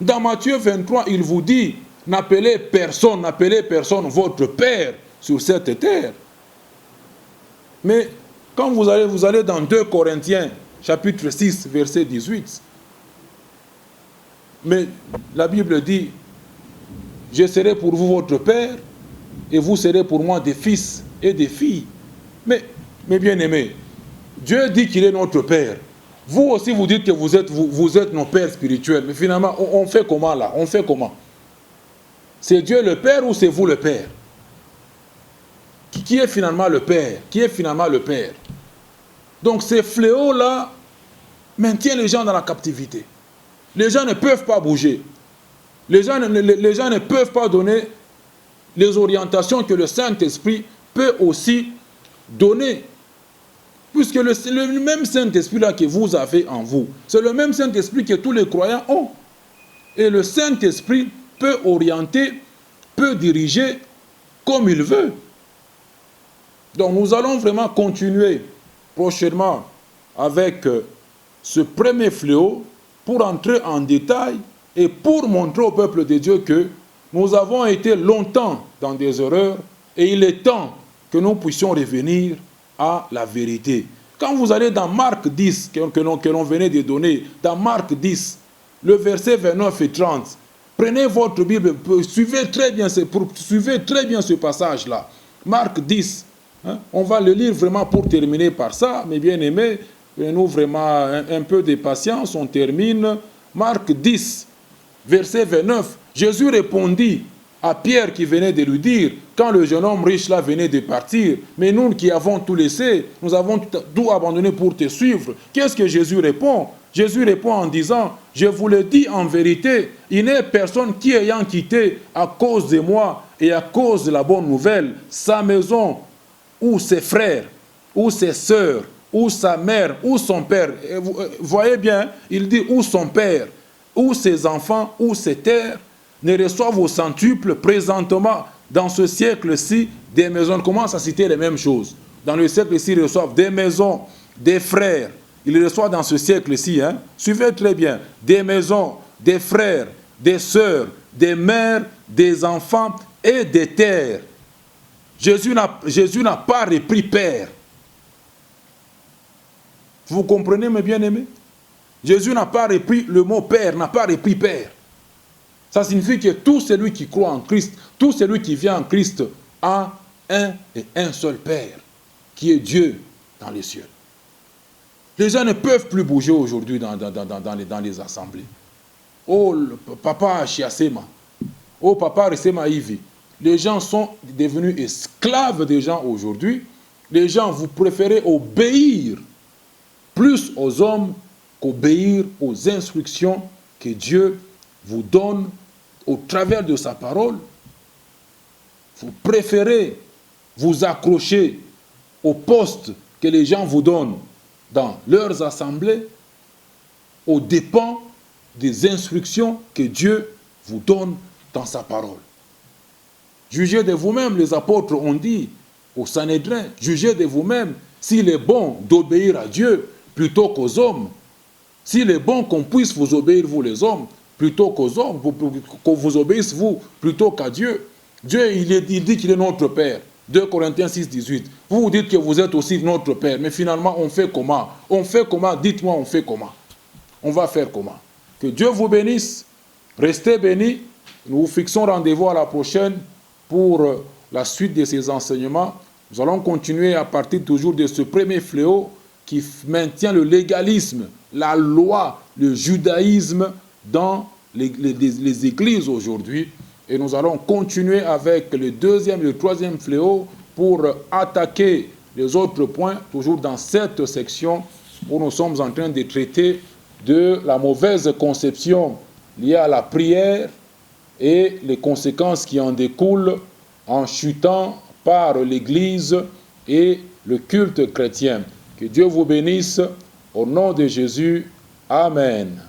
Speaker 2: Dans Matthieu 23, il vous dit, n'appelez personne votre Père sur cette terre. Mais quand vous allez dans 2 Corinthiens, chapitre 6, verset 18, mais la Bible dit, je serai pour vous votre Père, et vous serez pour moi des fils et des filles. Mais bien aimés, Dieu dit qu'il est notre Père. Vous aussi, vous dites que vous êtes nos pères spirituels. Mais finalement, on fait comment là? On fait comment? C'est Dieu le Père ou c'est vous le Père? Qui est finalement le Père? Qui est finalement le Père? Donc ces fléaux-là maintiennent les gens dans la captivité. Les gens ne peuvent pas bouger. Les gens ne peuvent pas donner les orientations que le Saint-Esprit peut aussi donner. Puisque le même Saint-Esprit-là que vous avez en vous, c'est le même Saint-Esprit que tous les croyants ont. Et le Saint-Esprit peut orienter, peut diriger comme il veut. Donc nous allons vraiment continuer prochainement avec ce premier fléau pour entrer en détail et pour montrer au peuple de Dieu que nous avons été longtemps dans des erreurs et il est temps que nous puissions revenir à la vérité. Quand vous allez dans Marc 10, que l'on venait de donner, dans Marc 10, le verset 29 et 30, prenez votre Bible, suivez très bien ce passage-là. Marc 10, hein, on va le lire vraiment pour terminer par ça, mais bien aimé, nous vraiment un peu de patience, on termine. Marc 10, verset 29, Jésus répondit à Pierre qui venait de lui dire, quand le jeune homme riche là venait de partir, mais nous qui avons tout laissé, nous avons tout abandonné pour te suivre. Qu'est-ce que Jésus répond? Jésus répond en disant, je vous le dis en vérité, il n'est personne qui ayant quitté à cause de moi et à cause de la bonne nouvelle, sa maison ou ses frères ou ses sœurs ou sa mère, ou son père. Et vous voyez bien, il dit ou son père, ou ses enfants, ou ses terres, ne reçoivent au centuple présentement, dans ce siècle-ci, des maisons. On commence à citer les mêmes choses. Dans le siècle-ci, ils reçoivent des maisons, des frères. Ils reçoivent dans ce siècle-ci, suivez très bien, des maisons, des frères, des sœurs, des mères, des enfants et des terres. Jésus n'a pas repris père. Vous comprenez, mes bien-aimés? Jésus n'a pas repris le mot père, n'a pas repris père. Ça signifie que tout celui qui croit en Christ, tout celui qui vient en Christ a un et un seul Père, qui est Dieu dans les cieux. Les gens ne peuvent plus bouger aujourd'hui dans les assemblées. Oh, papa Chiasema, oh, papa Resema Ivi. Les gens sont devenus esclaves des gens aujourd'hui. Les gens, vous préférez obéir plus aux hommes qu'obéir aux instructions que Dieu vous donne au travers de sa parole. Vous préférez vous accrocher au poste que les gens vous donnent dans leurs assemblées aux dépens des instructions que Dieu vous donne dans sa parole. Jugez de vous-même, les apôtres ont dit au Sanhédrin, jugez de vous-même s'il est bon d'obéir à Dieu plutôt qu'aux hommes. S'il est bon qu'on puisse vous obéir, vous les hommes, plutôt qu'aux hommes, qu'on vous obéisse, vous, plutôt qu'à Dieu. Dieu, il dit qu'il est notre Père. 2 Corinthiens 6, 18. Vous dites que vous êtes aussi notre Père, mais finalement, on fait comment? On fait comment? Dites-moi, on fait comment? On va faire comment? Que Dieu vous bénisse. Restez bénis. Nous vous fixons rendez-vous à la prochaine pour la suite de ces enseignements. Nous allons continuer à partir toujours de ce premier fléau qui maintient le légalisme, la loi, le judaïsme dans les églises aujourd'hui. Et nous allons continuer avec le deuxième et le troisième fléau pour attaquer les autres points, toujours dans cette section où nous sommes en train de traiter de la mauvaise conception liée à la prière et les conséquences qui en découlent en chutant par l'Église et le culte chrétien. Que Dieu vous bénisse au nom de Jésus. Amen.